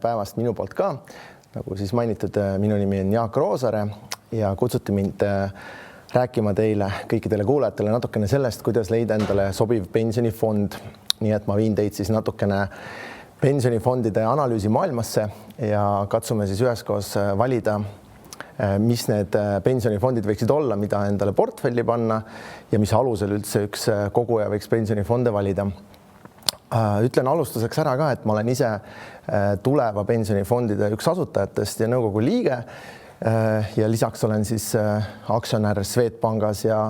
päevast minu poolt ka. Nagu siis mainitud, minu nimi on Jaak Roosaare ja kutsuti mind rääkima teile, kõikidele kuulajatele natukene sellest, kuidas leida endale sobiv pensionifond. Nii et ma viin teid siis natukene pensionifondide analüüsi maailmasse ja katsume siis üheskoos valida, mis need pensionifondid võiksid olla, mida endale portfelli panna ja mis alusel üldse üks koguja võiks pensionifonde valida. Ütlen alustuseks ära ka, et ma olen ise tuleva pensionifondide üks asutajatest ja nõukogu liige ja lisaks olen siis aktsionär Swedbankis ja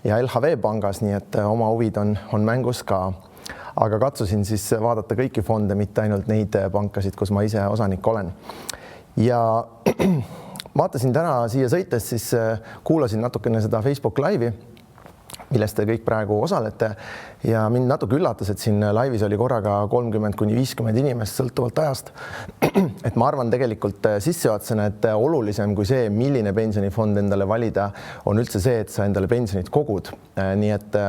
LHV pangas, nii et oma huvid on mängus ka. Aga katsusin siis vaadata kõiki fonde, mitte ainult neid pankasid, kus ma ise osanik olen. Ja vaatasin täna siia sõites, siis kuulasin natukene seda Facebook Live'i, millest te kõik praegu osalete ja mind natuke üllatas, et siin laivis oli korraga 30–50 inimest sõltuvalt ajast. Et ma arvan tegelikult sissejuhatusena, et olulisem kui see, milline pensionifond endale valida, on üldse see, et sa endale pensionit kogud. Nii et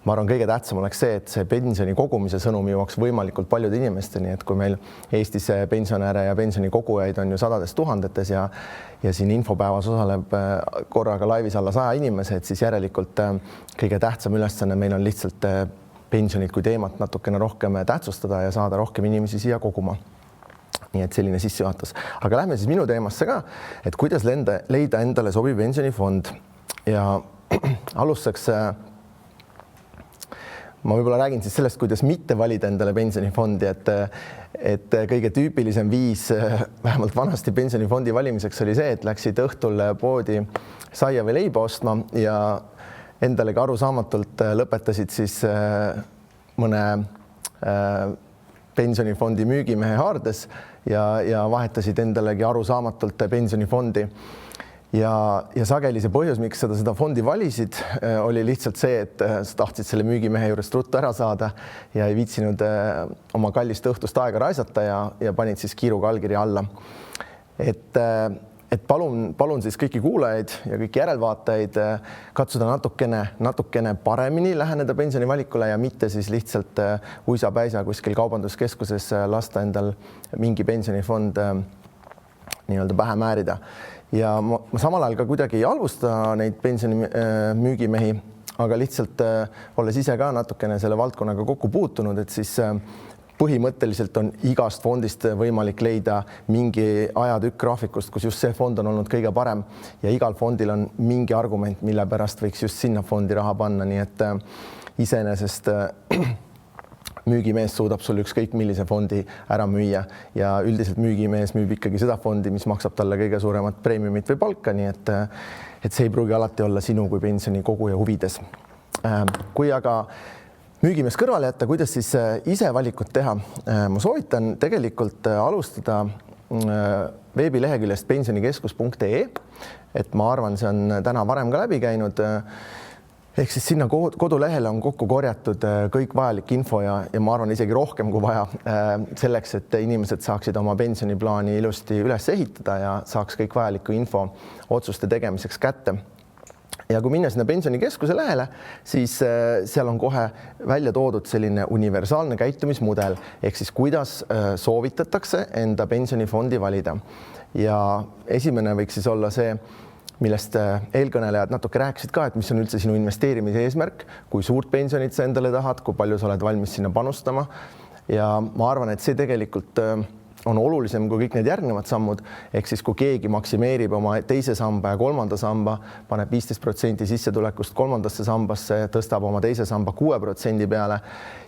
ma arvan, kõige tähtsam oleks see, et see pensioni kogumise sõnum jõuaks võimalikult paljude inimesteni, et kui meil Eestis pensionäre ja pensionikogujaid on ju sadades tuhandetes ja siin infopäevas osaleb korraga laivis alla 100 inimese, et siis järelikult kõige tähtsam ülesanne meil on lihtsalt pensionid kui teemat natukene rohkem tähtsustada ja saada rohkem inimesi siia koguma. Nii et selline sissejuhatus. Aga lähme siis minu teemasse ka, et kuidas leida endale sobiv pensionifond ja alustuseks ma võib-olla räägin siis sellest, kuidas mitte valida endale pensionifondi, et kõige tüüpilisem viis vähemalt vanasti pensionifondi valimiseks oli see, et läksid õhtul poodi saia või leiba ostma ja endalegi arusaamatult lõpetasid siis mõne pensionifondi müügimehe haardes ja vahetasid endalegi arusaamatult pensionifondi. Ja sageli see põhjus, miks seda fondi valisid, oli lihtsalt see, et sa tahtsid selle müügimehe juurest ruttu ära saada ja ei viitsinud oma kallist õhtust aega raisata ja panid siis kiiruga allkirja alla. Et palun siis kõiki kuulajaid ja kõiki järelvaatajaid katsuda natukene paremini läheneda pensionivalikule ja mitte siis lihtsalt uisapäisa kuskil kaubanduskeskuses lasta endal mingi pensionifond nii-öelda pähe määrida. Ja ma samal ajal ka kuidagi ei halvusta neid pensioni müügimehi, aga lihtsalt olles ise ka natukene selle valdkonnaga kokku puutunud, et siis põhimõtteliselt on igast fondist võimalik leida mingi ajatükk graafikust, kus just see fond on olnud kõige parem ja igal fondil on mingi argument, mille pärast võiks just sinna fondi raha panna, nii et iseenesest müügimees suudab sul ükskõik millise fondi ära müüa ja üldiselt müügimees müüb ikkagi seda fondi, mis maksab talle kõige suuremat preemiumit või palka, nii et see ei pruugi alati olla sinu kui pensioni koguja huvides. Kui aga müügimees kõrvale jätta, kuidas siis ise valikut teha? Ma soovitan tegelikult alustada veebileheküljest pensionikeskus.ee, et ma arvan, see on täna varem ka läbi käinud. Ehk siis sinna kodulehele on kokku korjatud kõik vajalik info ja ma arvan isegi rohkem kui vaja selleks, et inimesed saaksid oma pensioniplaani ilusti üles ehitada ja saaks kõik vajaliku info otsuste tegemiseks kätte. Ja kui minna sinna pensionikeskuse lehele, siis seal on kohe välja toodud selline universaalne käitumismudel, ehk siis kuidas soovitatakse enda pensionifondi valida. Ja esimene võiks siis olla see, millest eelkõnelejad natuke rääkisid ka, et mis on üldse sinu investeerimise eesmärk, kui suurt pensionit sa endale tahad, kui palju sa oled valmis sinna panustama. Ja ma arvan, et see tegelikult on olulisem kui kõik need järgnevad sammud, ehk siis kui keegi maksimeerib oma teise samba ja kolmanda samba, paneb 15% sissetulekust kolmandasse sambasse, tõstab oma teise samba 6% peale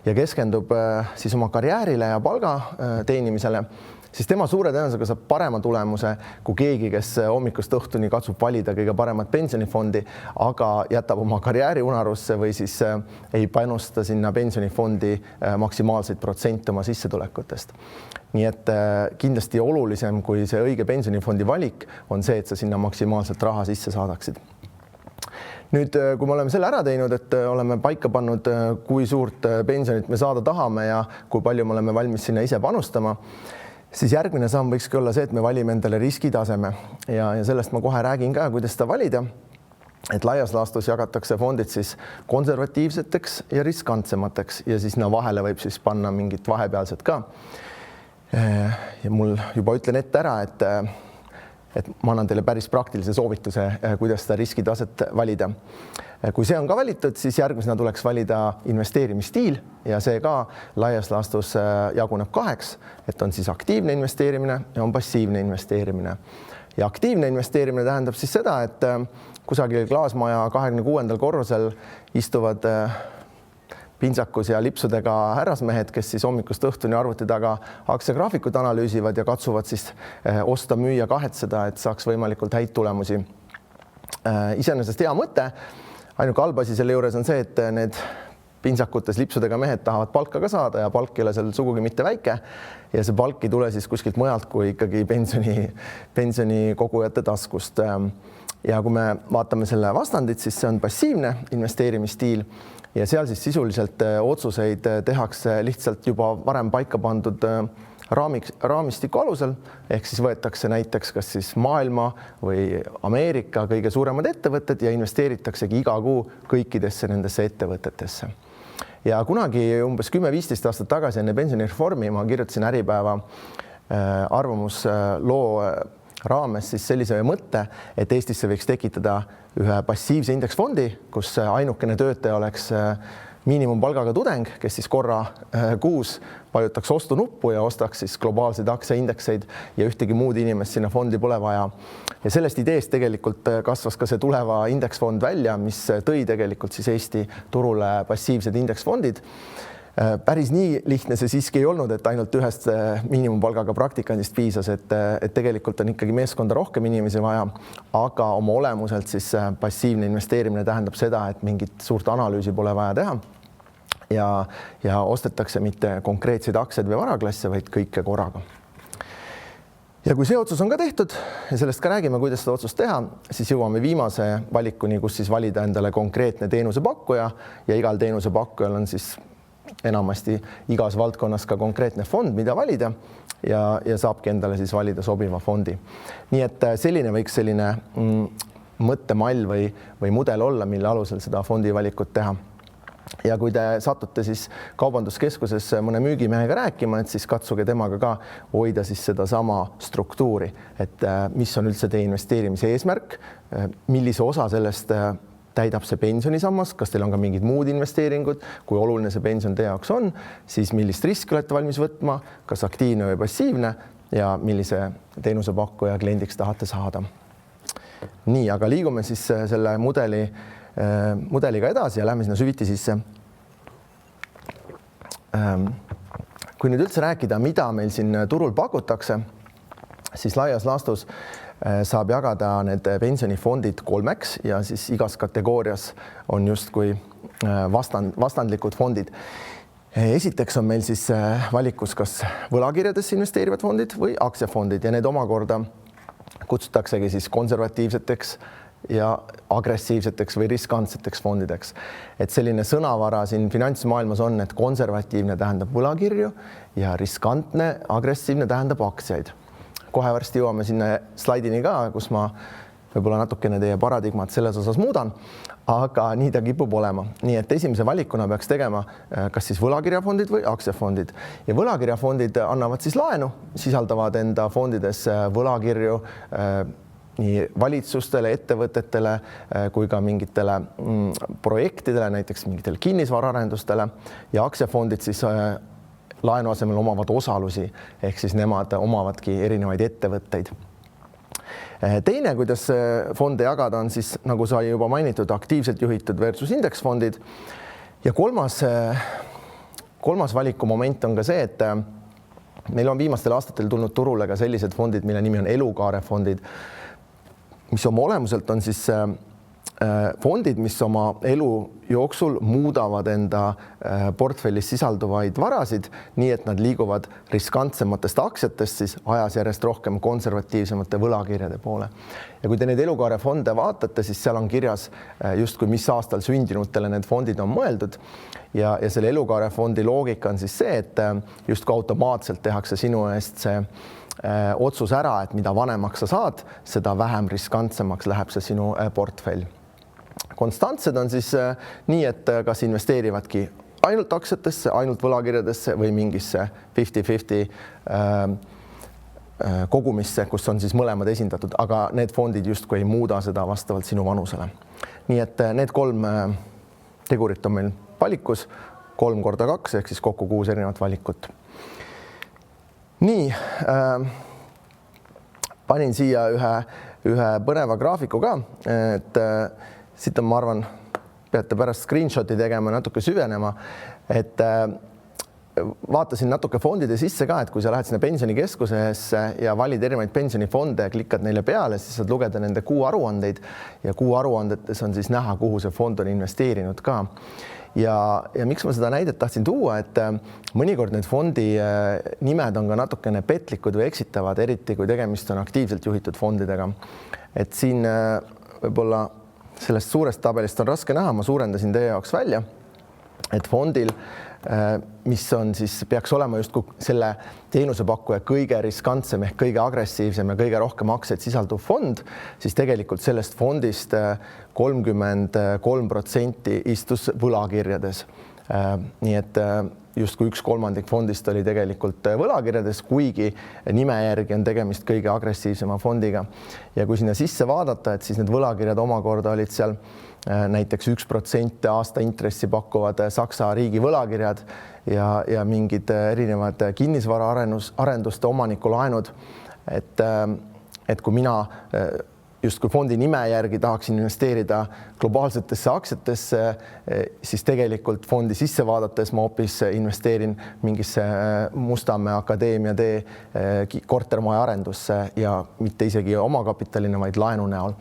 ja keskendub siis oma karjäärile ja palga teenimisele, siis tema suure tõenäosusega saab parema tulemuse kui keegi, kes hommikust õhtuni katsub valida kõige paremat pensionifondi, aga jätab oma karjääri unarusse või siis ei panusta sinna pensionifondi maksimaalseid protsente oma sissetulekutest. Nii et kindlasti olulisem kui see õige pensionifondi valik on see, et sa sinna maksimaalselt raha sisse saadaksid. Nüüd, kui me oleme selle ära teinud, et oleme paika pannud, kui suurt pensionit me saada tahame ja kui palju me oleme valmis sinna ise panustama, siis järgmine samm võikski olla see, et me valime endale riskitaseme ja sellest ma kohe räägin ka, kuidas seda valida. Et laias laastus jagatakse fondid siis konservatiivseteks ja riskantsemateks ja siis vahele võib siis panna mingit vahepealset ka. Ja mul juba ütlen ette ära, et ma annan teile päris praktilise soovituse, kuidas seda riskitaset valida. Kui see on ka valitud, siis järgmisena tuleks valida investeerimisstiil ja see ka laias laastus jaguneb 2, et on siis aktiivne investeerimine ja on passiivne investeerimine. Ja aktiivne investeerimine tähendab siis seda, et kusagil klaasmaja 26. korrusel istuvad pintsakus ja lipsudega härrasmehed, kes siis hommikust õhtuni arvuti taga aktsiagraafikut analüüsivad ja katsuvad siis osta, müüa, kahetseda, et saaks võimalikult häid tulemusi. Iseenesest hea mõte. Ainuke halb asi selle juures on see, et need pintsakutes lipsudega mehed tahavad palka ka saada ja palk ei ole seal sugugi mitte väike ja see palk ei tule siis kuskilt mujalt kui ikkagi pensionikogujate taskust. Ja kui me vaatame selle vastandit, siis see on passiivne investeerimisstiil ja seal siis sisuliselt otsuseid tehakse lihtsalt juba varem paika pandud raamistiku alusel, ehk siis võetakse näiteks kas siis maailma või Ameerika kõige suuremad ettevõtted ja investeeritaksegi iga kuu kõikidesse nendesse ettevõtetesse. Ja kunagi umbes 10-15 aastat tagasi enne pensionireformi ma kirjutasin Äripäeva arvamusloo raames siis sellise mõtte, et Eestisse võiks tekitada ühe passiivse indeksfondi, kus ainukene töötaja oleks miinimumpalgaga tudeng, kes siis korra kuus vajutaks ostu nuppu ja ostaks siis globaalseid aktsiaindekseid ja ühtegi muud inimest sinna fondi pole vaja. Ja sellest ideest tegelikult kasvas ka see tuleva indeksfond välja, mis tõi tegelikult siis Eesti turule passiivsed indeksfondid. Päris nii lihtne see siiski ei olnud, et ainult ühest miinimumpalgaga praktikandist piisas, et tegelikult on ikkagi meeskonda rohkem inimesi vaja, aga oma olemuselt siis passiivne investeerimine tähendab seda, et mingit suurt analüüsi pole vaja teha ja ostetakse mitte konkreetseid aktsiaid või varaklasse, vaid kõike korraga. Ja kui see otsus on ka tehtud ja sellest ka räägime, kuidas seda otsust teha, siis jõuame viimase valikuni, kus siis valida endale konkreetne teenusepakkuja ja igal teenusepakkujal on siis enamasti igas valdkonnas ka konkreetne fond, mida valida ja saabki endale siis valida sobiva fondi. Nii et selline võiks selline mõttemall või mudel olla, mille alusel seda fondi valikut teha. Ja kui te satute siis kaubanduskeskuses mõne müügimehega rääkima, et siis katsuge temaga ka hoida siis seda sama struktuuri, et mis on üldse teie investeerimise eesmärk, millise osa sellest täidab see pensionisammas, kas teil on ka mingid muud investeeringud, kui oluline see pension teie jaoks on, siis millist riski olete valmis võtma, kas aktiivne või passiivne ja millise teenusepakkuja kliendiks tahate saada. Nii, aga liigume siis selle mudeliga edasi ja lähme sinna süviti sisse. Kui nüüd üldse rääkida, mida meil siin turul pakutakse, siis laias laastus saab jagada need pensionifondid 3 ja siis igas kategoorias on justkui vastandlikud fondid. Esiteks on meil siis valikus kas võlakirjadesse investeerivad fondid või aktsiafondid ja need omakorda kutsutaksegi siis konservatiivseteks ja agressiivseteks või riskantseteks fondideks. Et selline sõnavara siin finantsmaailmas on, et konservatiivne tähendab võlakirju ja riskantne, agressiivne tähendab aktsiaid. Kohe varsti jõuame sinna slaidini ka, kus ma võib-olla natukene teie paradigmat selles osas muudan, aga nii ta kipub olema. Nii et esimese valikuna peaks tegema kas siis võlakirjafondid või aktsiafondid. Ja võlakirjafondid annavad siis laenu, sisaldavad enda fondides võlakirju nii valitsustele, ettevõtetele kui ka mingitele projektidele, näiteks mingitele kinnisvaraarendustele ja aktsiafondid siis laenu asemel omavad osalusi, ehk siis nemad omavadki erinevaid ettevõtteid. Teine, kuidas fonde jagada, on siis, nagu sai juba mainitud, aktiivselt juhitud versus indeksfondid. Ja kolmas valikumoment on ka see, et meil on viimastel aastatel tulnud turule ka sellised fondid, mille nimi on elukaarefondid, mis oma olemuselt on siis fondid, mis oma elu jooksul muudavad enda portfellis sisalduvaid varasid, nii et nad liiguvad riskantsematest aktsiatest siis ajas järjest rohkem konservatiivsemate võlakirjade poole. Ja kui te neid elukaarefonde vaatate, siis seal on kirjas justkui mis aastal sündinutele need fondid on mõeldud ja selle elukaarefondi loogika on siis see, et justkui automaatselt tehakse sinu eest see otsus ära, et mida vanemaks sa saad, seda vähem riskantsemaks läheb see sinu portfell. Konstantsed on siis nii, et kas investeerivadki ainult aktsiatesse, ainult võlakirjadesse või mingisse 50-50 kogumisse, kus on siis mõlemad esindatud, aga need fondid justkui ei muuda seda vastavalt sinu vanusele. Nii et need 3 tegurit on meil valikus, 3 korda 2 ehk siis kokku 6 erinevat valikut. Nii, panin siia ühe põneva graafiku ka, et siit on, ma arvan, peate pärast screenshoti tegema, natuke süvenema, et vaatasin natuke fondide sisse ka, et kui sa lähed sinna pensionikeskusesse ja valid erinevaid pensionifonde ja klikkad neile peale, siis saad lugeda nende kuuaruandeid ja kuuaruandetes on siis näha, kuhu see fond on investeerinud ka. Ja miks ma seda näidet tahtsin tuua, et mõnikord need fondi nimed on ka natukene petlikud või eksitavad, eriti kui tegemist on aktiivselt juhitud fondidega. Et siin võib-olla sellest suurest tabelist on raske näha, ma suurendasin teie jaoks välja, et fondil mis on siis, peaks olema justkui selle teenusepakkuja kõige riskantsem ehk kõige agressiivsem ja kõige rohkem aktsiaid sisalduv fond, siis tegelikult sellest fondist 33% istus võlakirjades. Nii et justkui 1/3 fondist oli tegelikult võlakirjades, kuigi nime järgi on tegemist kõige agressiivsema fondiga. Ja kui sinna sisse vaadata, et siis need võlakirjad omakorda olid seal näiteks 1% aasta intressi pakkuvad Saksa riigi võlakirjad ja mingid erinevad kinnisvara arenduste omanikulaenud. Et kui mina justkui fondi nime järgi tahaksin investeerida globaalsetesse aktsiatesse, siis tegelikult fondi sisse vaadates ma hoopis investeerin mingisse Mustamäe Akadeemia kortermaja arendusse ja mitte isegi omakapitalina, vaid laenu näol.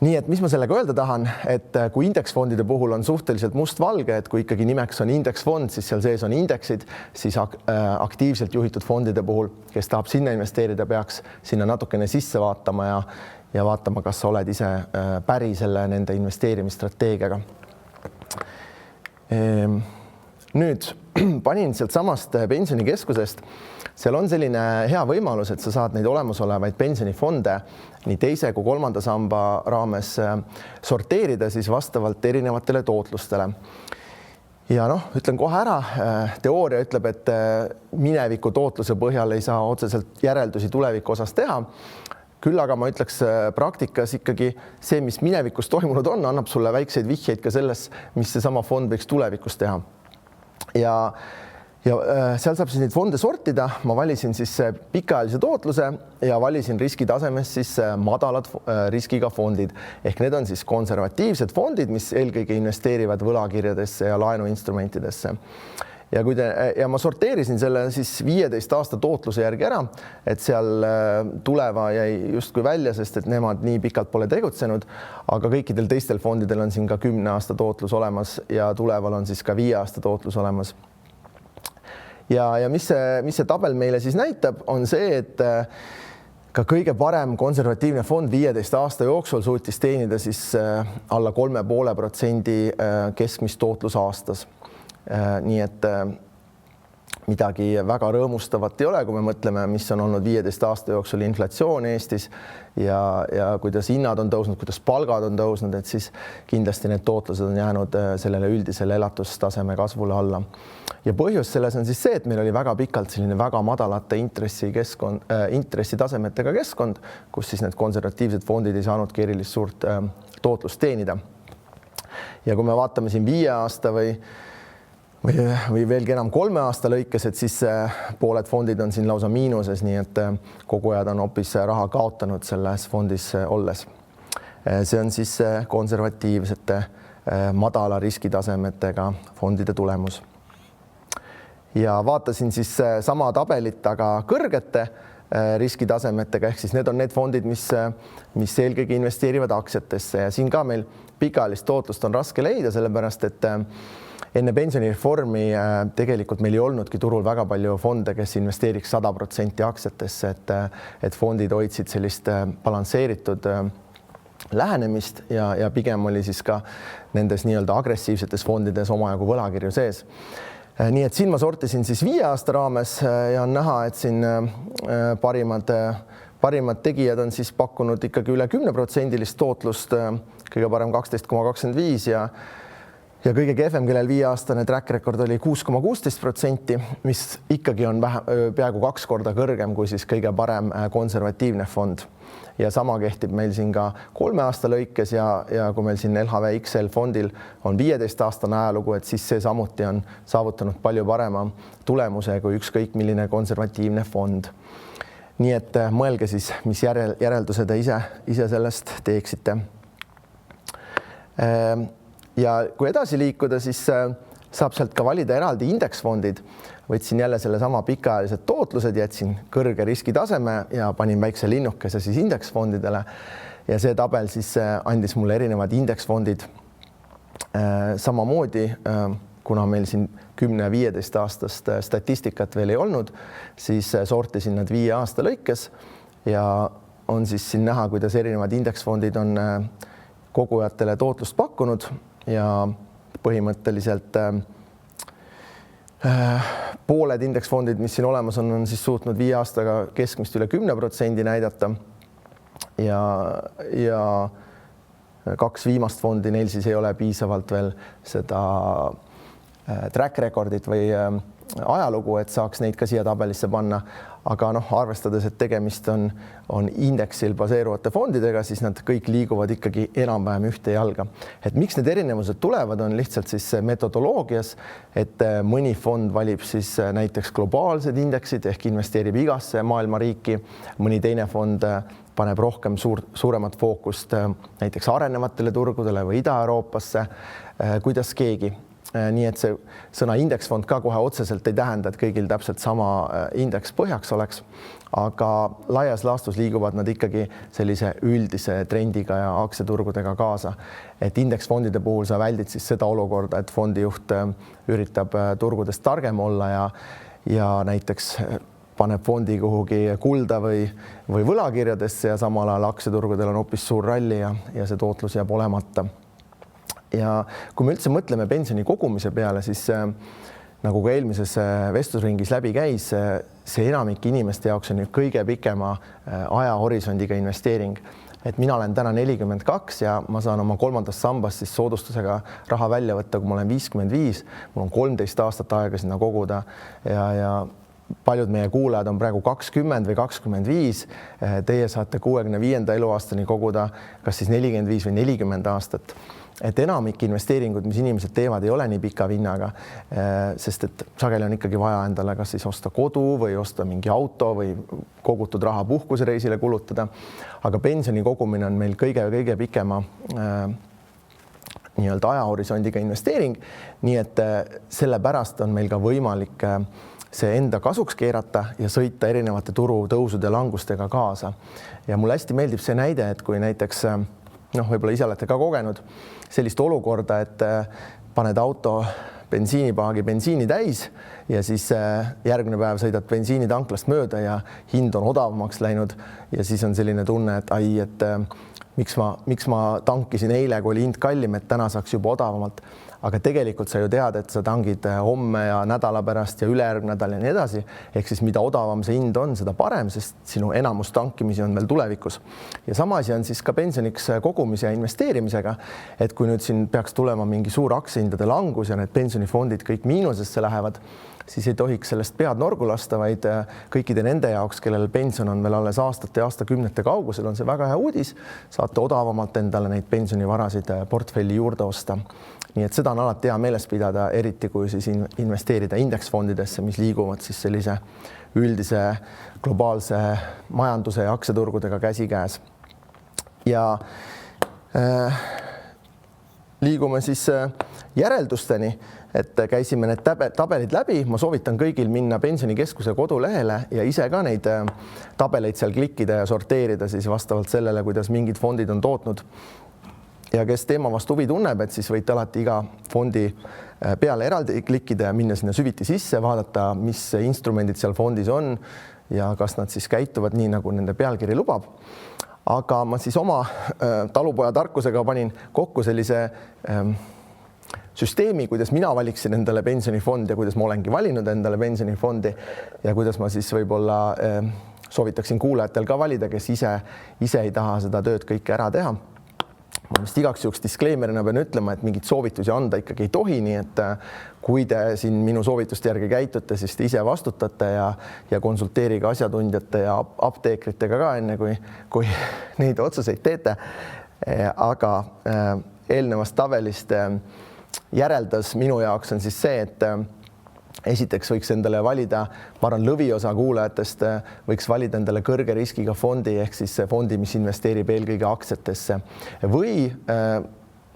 Nii et mis ma sellega öelda tahan, et kui indeksfondide puhul on suhteliselt mustvalge, et kui ikkagi nimeks on indeksfond, siis seal sees on indeksid, siis aktiivselt juhitud fondide puhul, kes tahab sinna investeerida, peaks sinna natukene sisse vaatama ja vaatama, kas sa oled ise päri selle nende investeerimisstrateegiaga. Nüüd panin sealt samast pensionikeskusest. Seal on selline hea võimalus, et sa saad neid olemasolevaid pensionifonde nii teise kui 3. samba raames sorteerida siis vastavalt erinevatele tootlustele. Ja ütlen kohe ära, teooria ütleb, et mineviku tootluse põhjal ei saa otseselt järeldusi tuleviku osas teha. Küll aga ma ütleks praktikas ikkagi see, mis minevikus toimunud on, annab sulle väikseid vihjeid ka selles, mis seesama fond võiks tulevikus teha. Ja seal saab siis neid fonde sortida. Ma valisin siis pikaajalise tootluse ja valisin riskitasemes siis madalad riskiga fondid. Ehk need on siis konservatiivsed fondid, mis eelkõige investeerivad võlakirjadesse ja laenuinstrumentidesse. Ja ma sorteerisin selle siis 15 aasta tootluse järgi ära, et seal Tuleva jäi justkui välja, sest et nemad nii pikalt pole tegutsenud, aga kõikidel teistel fondidel on siin ka 10 aasta tootlus olemas ja Tuleval on siis ka 5 aasta tootlus olemas. Ja mis see tabel meile siis näitab, on see, et ka kõige parem konservatiivne fond 15 aasta jooksul suutis teenida siis alla 3,5% keskmist tootlus aastas. Nii et midagi väga rõõmustavat ei ole, kui me mõtleme, mis on olnud 15 aasta jooksul inflatsioon Eestis ja kuidas hinnad on tõusnud, kuidas palgad on tõusnud, et siis kindlasti need tootlused on jäänud sellele üldisele elatustaseme kasvule alla. Ja põhjus selles on siis see, et meil oli väga pikalt selline väga madalate intressitasemetega keskkond, kus siis need konservatiivsed fondid ei saanudki erilist suurt tootlust teenida. Ja kui me vaatame siin 5 aasta või veelgi enam 3 aasta lõikes, et siis pooled fondid on siin lausa miinuses, nii et kogujad on hoopis raha kaotanud selles fondis olles. See on siis konservatiivsete madala riskitasemetega fondide tulemus. Ja vaatasin siis sama tabelit, aga kõrgete riskitasemetega, ehk siis need on need fondid, mis eelkõige investeerivad aktsiatesse ja siin ka meil pikaajalist tootlust on raske leida, sellepärast et enne pensionireformi tegelikult meil ei olnudki turul väga palju fonde, kes investeeriks 100% aktsiatesse, et fondid hoidsid sellist balansseeritud lähenemist ja pigem oli siis ka nendes nii-öelda agressiivsetes fondides omajagu võlakirju sees. Nii et siin ma sortisin siis 5 aasta raames ja on näha, et siin parimad tegijad on siis pakkunud ikkagi üle 10% tootlust, kõige parem 12,25 ja kõige kehvem, kellel 5-aastane track record oli 6,16%, mis ikkagi on peaaegu 2 korda kõrgem kui siis kõige parem konservatiivne fond. Ja sama kehtib meil siin ka 3 aasta lõikes ja kui meil siin LHV XL fondil on 15-aastane ajalugu, et siis see samuti on saavutanud palju parema tulemuse kui ükskõik milline konservatiivne fond. Nii et mõelge siis, mis järeldused te ise sellest teeksite. Ja kui edasi liikuda, siis saab sealt ka valida eraldi indeksfondid. Võtsin jälle selle sama pikaajalised tootlused, jätsin kõrge riskitaseme ja panin väikse linnukese siis indeksfondidele. Ja see tabel siis andis mulle erinevad indeksfondid. Samamoodi, kuna meil siin 10-15 aastast statistikat veel ei olnud, siis sortisin nad 5 aasta lõikes ja on siis siin näha, kuidas erinevad indeksfondid on kogujatele tootlust pakkunud ja põhimõtteliselt pooled indeksfondid, mis siin olemas on siis suutnud 5 aastaga keskmist üle 10% näidata ja 2 viimast fondi, neil siis ei ole piisavalt veel seda track recordit või ajalugu, et saaks neid ka siia tabelisse panna. Aga arvestades, et tegemist on indeksil baseeruvate fondidega, siis nad kõik liiguvad ikkagi enam-vähem ühte jalga. Et miks need erinevused tulevad, on lihtsalt siis metodoloogias, et mõni fond valib siis näiteks globaalsed indeksid ehk investeerib igasse maailma riiki, mõni teine fond paneb rohkem suuremat fookust näiteks arenevatele turgudele või Ida-Euroopasse, kuidas keegi. Nii et see sõna indeksfond ka kohe otseselt ei tähenda, et kõigil täpselt sama indeks põhjaks oleks, aga laias laastus liiguvad nad ikkagi sellise üldise trendiga ja aktsiaturgudega kaasa. Et indeksfondide puhul sa väldid siis seda olukorda, et fondijuht üritab turgudest targem olla ja näiteks paneb fondi kuhugi kulda või võlakirjadesse ja samal ajal aktsiaturgudel on hoopis suur ralli ja see tootlus jääb olemata. Ja kui me üldse mõtleme pensioni kogumise peale, siis nagu ka eelmises vestlusringis läbi käis, see enamik inimeste jaoks on kõige pikema ajahorisondiga investeering. Et mina olen täna 42 ja ma saan oma 3. sambast siis soodustusega raha välja võtta, kui ma olen 55. Mul on 13 aastat aega sinna koguda ja paljud meie kuulajad on praegu 20 või 25. Teie saate 65. eluaastani koguda kas siis 45 või 40 aastat. Et enamik investeeringud, mis inimesed teevad, ei ole nii pika vinnaga, sest et sageli on ikkagi vaja endale kas siis osta kodu või osta mingi auto või kogutud raha puhkusereisile kulutada. Aga pensioni kogumine on meil kõige pikema nii-öelda ajahorisondiga investeering, nii et sellepärast on meil ka võimalik see enda kasuks keerata ja sõita erinevate turu tõusude ja langustega kaasa. Ja mulle hästi meeldib see näide, et kui näiteks võib-olla ise olete ka kogenud sellist olukorda, et paned auto bensiinipaagi bensiini täis ja siis järgmine päev sõidad bensiinitanklast mööda ja hind on odavamaks läinud ja siis on selline tunne, et miks ma tankisin eile, kui oli hind kallim, et täna saaks juba odavamalt. Aga tegelikult sa ju tead, et sa tangid homme ja nädala pärast ja ülejärgmine nädal ja nii edasi. Ehk siis mida odavam see hind on, seda parem, sest sinu enamus tankimisi on veel tulevikus. Ja sama asi on siis ka pensioniks kogumise ja investeerimisega, et kui nüüd siin peaks tulema mingi suur aktsiahindade langus ja need pensionifondid kõik miinusesse lähevad, siis ei tohiks sellest pead norgu lasta, vaid kõikide nende jaoks, kellel pension on veel alles aastate ja aastakümnete kaugusel, on see väga hea uudis. Saate odavamalt endale neid pensionivarasid portfelli juurde osta. Nii et seda on alati hea meeles pidada, eriti kui siis investeerida indeksfondidesse, mis liiguvad siis sellise üldise globaalse majanduse ja aktsiaturgudega käsikäes. Ja liigume siis järeldusteni, et käisime need tabelid läbi. Ma soovitan kõigil minna Pensionikeskuse kodulehele ja ise ka neid tabeleid seal klikkida ja sorteerida siis vastavalt sellele, kuidas mingid fondid on tootnud. Ja kes teema vastu huvi tunneb, et siis võite alati iga fondi peale eraldi klikkida ja minna sinna süviti sisse, vaadata, mis instrumendid seal fondis on ja kas nad siis käituvad nii, nagu nende pealkiri lubab. Aga ma siis oma talupoja tarkusega panin kokku sellise süsteemi, kuidas mina valiksin endale pensionifond ja kuidas ma olengi valinud endale pensionifondi ja kuidas ma siis võib-olla soovitaksin kuulajatel ka valida, kes ise ei taha seda tööd kõike ära teha. ma vist igaks juhuks disclaimerina pean ütlema, et mingit soovitusi anda ikkagi ei tohi, nii et kui te siin minu soovituste järgi käitute, siis te ise vastutate ja konsulteerige asjatundjate ja apteekritega ka enne, kui neid otsuseid teete. Aga eelnevast tabelist järeldus minu jaoks on siis see, et esiteks võiks endale valida, ma arvan, lõviosa kuulajatest võiks valida endale kõrge riskiga fondi ehk siis fondi, mis investeerib eelkõige aktsiatesse või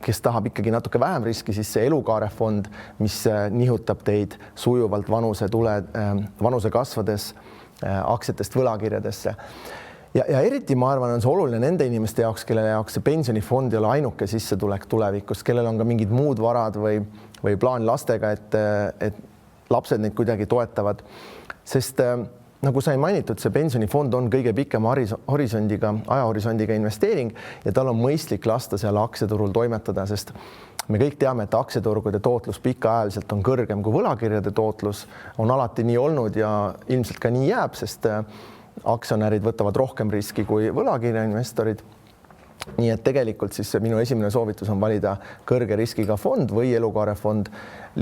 kes tahab ikkagi natuke vähem riski, siis see elukaarefond, mis nihutab teid sujuvalt vanuse kasvades aktsiatest võlakirjadesse. Ja eriti ma arvan, on see oluline nende inimeste jaoks, kelle jaoks see pensionifond ei ole ainuke sissetulek tulevikus, kellel on ka mingid muud varad või plaan lastega, et lapsed neid kuidagi toetavad, sest nagu sai mainitud, see pensionifond on kõige pikema ajahorisondiga investeering ja tal on mõistlik lasta seal aktsiaturul toimetada, sest me kõik teame, et aktsiaturgude tootlus pikaajaliselt on kõrgem kui võlakirjade tootlus, on alati nii olnud ja ilmselt ka nii jääb, sest aktsionärid võtavad rohkem riski kui võlakirjainvestorid. Nii et tegelikult siis minu esimene soovitus on valida kõrge riskiga fond või elukaarefond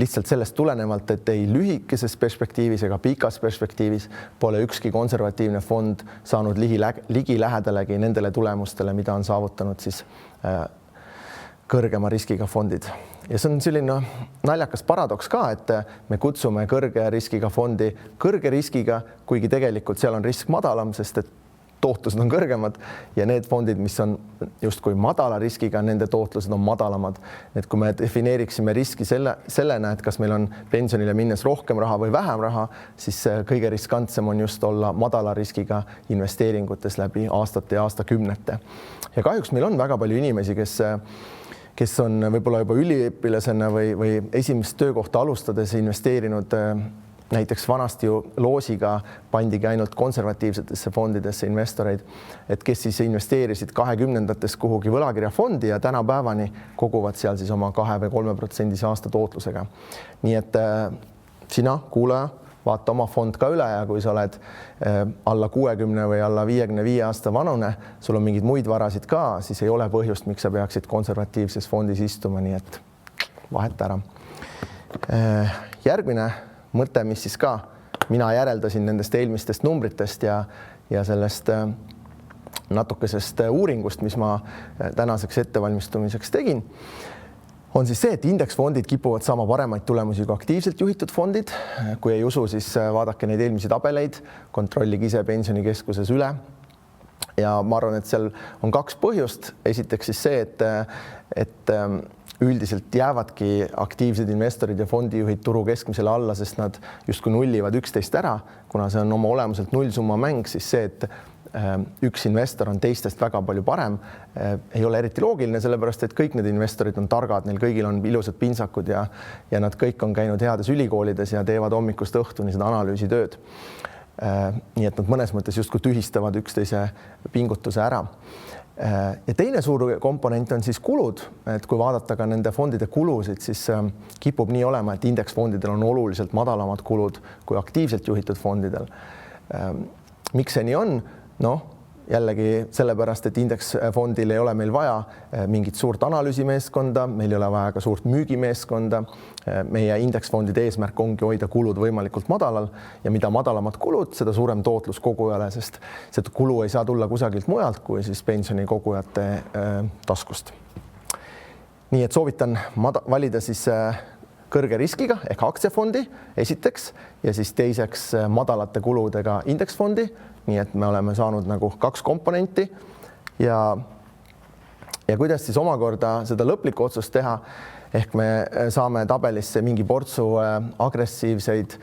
lihtsalt sellest tulenevalt, et ei lühikeses perspektiivis ega pikas perspektiivis pole ükski konservatiivne fond saanud ligi lähedalegi nendele tulemustele, mida on saavutanud siis kõrgema riskiga fondid. Ja see on selline naljakas paradoks ka, et me kutsume kõrge riskiga fondi kõrge riskiga, kuigi tegelikult seal on risk madalam, sest et tootlused on kõrgemad ja need fondid, mis on justkui madala riskiga, nende tootlused on madalamad. Et kui me defineeriksime riski sellena, et kas meil on pensionile minnes rohkem raha või vähem raha, siis kõige riskantsem on just olla madala riskiga investeeringutes läbi aastate ja aastakümnete. Ja kahjuks meil on väga palju inimesi, kes on võib-olla juba üliõpilasena või esimest töökohta alustades investeerinud näiteks vanasti ju loosiga pandigi ainult konservatiivsetesse fondidesse investoreid, et kes siis investeerisid 20-ndates kuhugi võlakirjafondi ja tänapäevani koguvad seal siis oma 2 või 3% aasta tootlusega. Nii et sina, kuulaja, vaata oma fond ka üle ja kui sa oled alla 60 või alla 55 aasta vanune, sul on mingid muid varasid ka, siis ei ole põhjust, miks sa peaksid konservatiivses fondis istuma, nii et vaheta ära. Järgmine mõte, mis siis ka mina järeldasin nendest eelmistest numbritest ja sellest natukesest uuringust, mis ma tänaseks ettevalmistumiseks tegin, on siis see, et indeksfondid kipuvad saama paremaid tulemusi kui aktiivselt juhitud fondid. Kui ei usu, siis vaadake neid eelmisi tabeleid, kontrollige ise Pensionikeskuses üle. Ja ma arvan, et seal on 2 põhjust. Esiteks siis see, et üldiselt jäävadki aktiivsed investorid ja fondijuhid turu keskmisele alla, sest nad justkui nullivad üksteist ära, kuna see on oma olemuselt nullsumma mäng, siis see, et üks investor on teistest väga palju parem, ei ole eriti loogiline, sellepärast et kõik need investorid on targad, neil kõigil on ilusad pintsakud ja nad kõik on käinud heades ülikoolides ja teevad hommikust õhtuni seda analüüsitööd. Nii et nad mõnes mõttes justkui tühistavad üksteise pingutuse ära. Ja teine suur komponent on siis kulud, et kui vaadata ka nende fondide kulusid, siis kipub nii olema, et indeksfondidel on oluliselt madalamad kulud kui aktiivselt juhitud fondidel. Miks see nii on? Jällegi sellepärast, et indeksfondil ei ole meil vaja mingit suurt analüüsimeeskonda, meil ei ole vaja ka suurt müügimeeskonda. Meie indeksfondide eesmärk ongi hoida kulud võimalikult madalal ja mida madalamad kulud, seda suurem tootlus kogujale, sest see kulu ei saa tulla kusagilt mujalt kui siis pensionikogujate taskust. Nii et soovitan valida siis kõrge riskiga ehk aktsiafondi esiteks ja siis teiseks madalate kuludega indeksfondi. Nii et me oleme saanud nagu 2 komponenti ja kuidas siis omakorda seda lõplikku otsust teha, ehk me saame tabelisse mingi portsu agressiivseid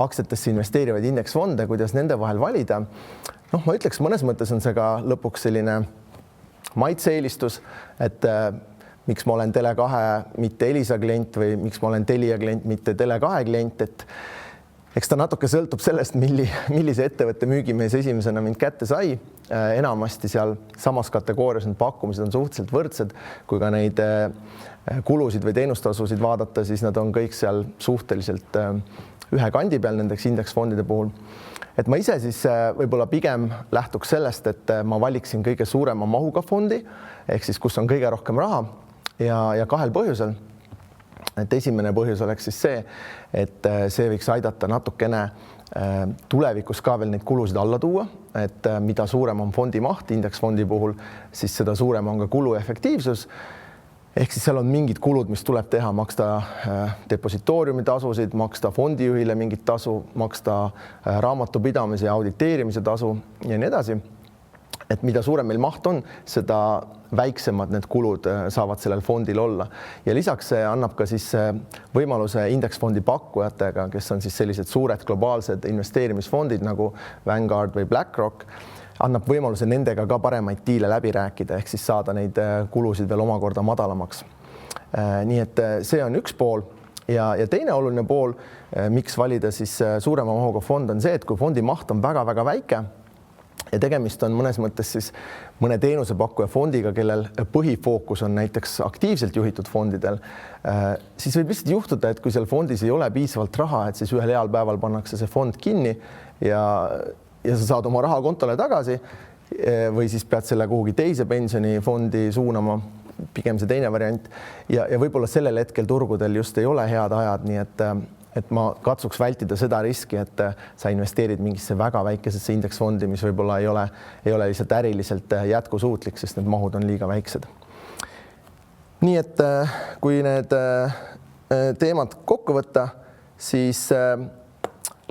aktsiatesse investeerivaid indeksfonde, kuidas nende vahel valida. Ma ütleks, mõnes mõttes on see ka lõpuks selline maitse-eelistus, et miks ma olen Tele2 mitte Elisa klient või miks ma olen Telia klient, mitte Tele2 klient, et eks ta natuke sõltub sellest, millise ettevõtte müügimees esimesena mind kätte sai. Enamasti seal samas kategoorias need pakkumised on suhteliselt võrdsed, kui ka neid kulusid või teenustasusid vaadata, siis nad on kõik seal suhteliselt ühe kandi peal nendeks indeksfondide puhul. et ma ise siis võib-olla pigem lähtuks sellest, et ma valiksin kõige suurema mahuga fondi ehk siis kus on kõige rohkem raha ja kahel põhjusel. Et esimene põhjus oleks siis see, et see võiks aidata natukene tulevikus ka veel neid kulusid alla tuua, et mida suurem on fondi maht indeksfondi puhul, siis seda suurem on ka kuluefektiivsus. Ehk siis seal on mingid kulud, mis tuleb teha, maksta depositooriumi tasusid, maksta fondijuhile mingit tasu, maksta raamatupidamise ja auditeerimise tasu ja nii edasi. Et mida suurem meil maht on, seda väiksemad need kulud saavad sellel fondil olla. Ja lisaks see annab ka siis võimaluse indeksfondi pakkujatega, kes on siis sellised suured globaalsed investeerimisfondid nagu Vanguard või BlackRock, annab võimaluse nendega ka paremaid diile läbi rääkida, ehk siis saada neid kulusid veel omakorda madalamaks. Nii et see on üks pool. Ja teine oluline pool, miks valida siis suurema mahuga fond, on see, et kui fondi maht on väga-väga väike, ja tegemist on mõnes mõttes siis mõne teenusepakkuja fondiga, kellel põhifookus on näiteks aktiivselt juhitud fondidel, siis võib lihtsalt juhtuda, et kui seal fondis ei ole piisavalt raha, et siis ühel heal päeval pannakse see fond kinni ja sa saad oma raha kontole tagasi või siis pead selle kuhugi teise pensionifondi suunama, pigem see teine variant. Ja võib-olla sellel hetkel turgudel just ei ole head ajad, nii et ma katsuks vältida seda riski, et sa investeerid mingisse väga väikesesse indeksfondi, mis võib-olla ei ole lihtsalt äriliselt jätkusuutlik, sest need mahud on liiga väiksed. Nii et kui need teemad kokku võtta, siis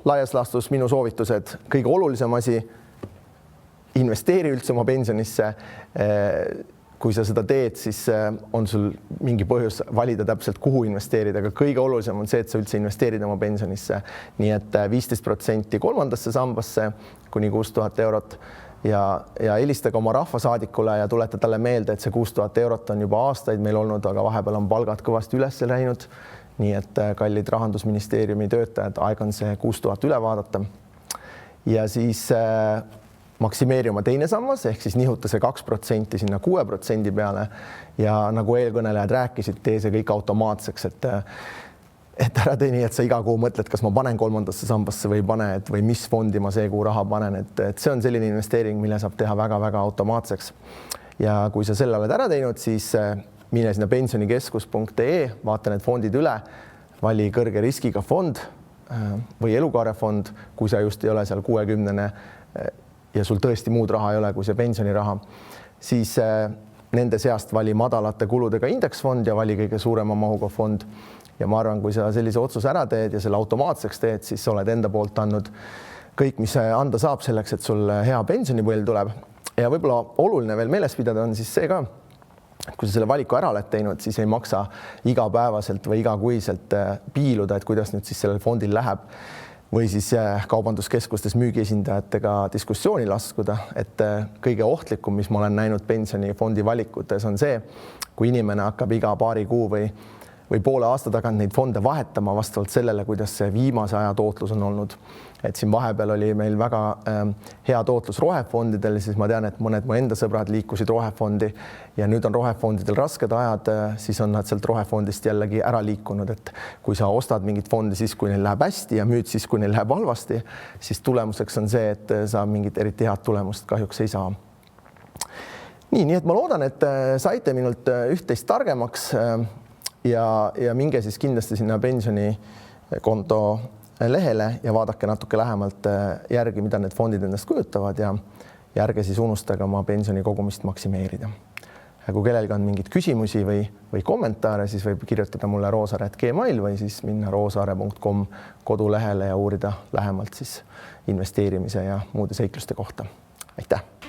laias laastus minu soovitused, kõige olulisem asi, investeeri üldse oma pensionisse. Kui sa seda teed, siis on sul mingi põhjus valida täpselt, kuhu investeerida, aga kõige olulisem on see, et sa üldse investeerid oma pensionisse. Nii et 15% kolmandasse sambasse kuni 6000 eurot ja helistage oma rahvasaadikule ja tuleta talle meelde, et see 6000 eurot on juba aastaid meil olnud, aga vahepeal on palgad kõvasti üles läinud. Nii et kallid Rahandusministeeriumi töötajad, aeg on see 6000 üle vaadata. Ja siis maksimeeri oma teine sammas, ehk siis nihuta see 2% sinna 6% peale ja nagu eelkõnelejad rääkisid, tee see kõik automaatseks, et ära tee nii, et sa iga kuu mõtled, kas ma panen kolmandasse sambasse või pane, või mis fondi ma see kuu raha panen, et see on selline investeering, mille saab teha väga-väga automaatseks. Ja kui sa selle oled ära teinud, siis mine sinna pensionikeskus.ee, vaata need fondid üle, vali kõrge riskiga fond või elukaarefond, kui sa just ei ole seal 60 ja sul tõesti muud raha ei ole kui see pensioniraha, siis nende seast vali madalate kuludega indeksfond ja vali kõige suurema mahuga fond. Ja ma arvan, kui sa sellise otsuse ära teed ja selle automaatseks teed, siis oled enda poolt andnud kõik, mis anda saab selleks, et sul hea pensionipõlv tuleb. Ja võib-olla oluline veel meeles pidada on siis see ka, kui sa selle valiku ära oled teinud, siis ei maksa igapäevaselt või igakuiselt piiluda, et kuidas nüüd siis sellel fondil läheb. Või siis kaubanduskeskustes müügiesindajatega diskussiooni laskuda, et kõige ohtlikum, mis ma olen näinud pensionifondi valikutes, on see, kui inimene hakkab iga paari kuu või poole aasta tagant neid fonde vahetama vastavalt sellele, kuidas see viimase aja tootlus on olnud. Et siin vahepeal oli meil väga hea tootlus rohefondidel, siis ma tean, et mõned mu enda sõbrad liikusid rohefondi ja nüüd on rohefondidel rasked ajad, siis on nad sealt rohefondist jällegi ära liikunud, et kui sa ostad mingit fondi siis, kui neil läheb hästi ja müüd siis, kui neil läheb halvasti, siis tulemuseks on see, et sa mingit eriti head tulemust kahjuks ei saa. Nii et ma loodan, et saite minult üht-teist targemaks ja minge siis kindlasti sinna pensionikonto lehele ja vaadake natuke lähemalt järgi, mida need fondid endast kujutavad ja ärge siis unustage oma pensionikogumist maksimeerida. Kui kellelgi on mingeid küsimusi või kommentaare, siis võib kirjutada mulle roosare@gmail või siis minna roosare.com kodulehele ja uurida lähemalt siis investeerimise ja muude seikluste kohta. Aitäh!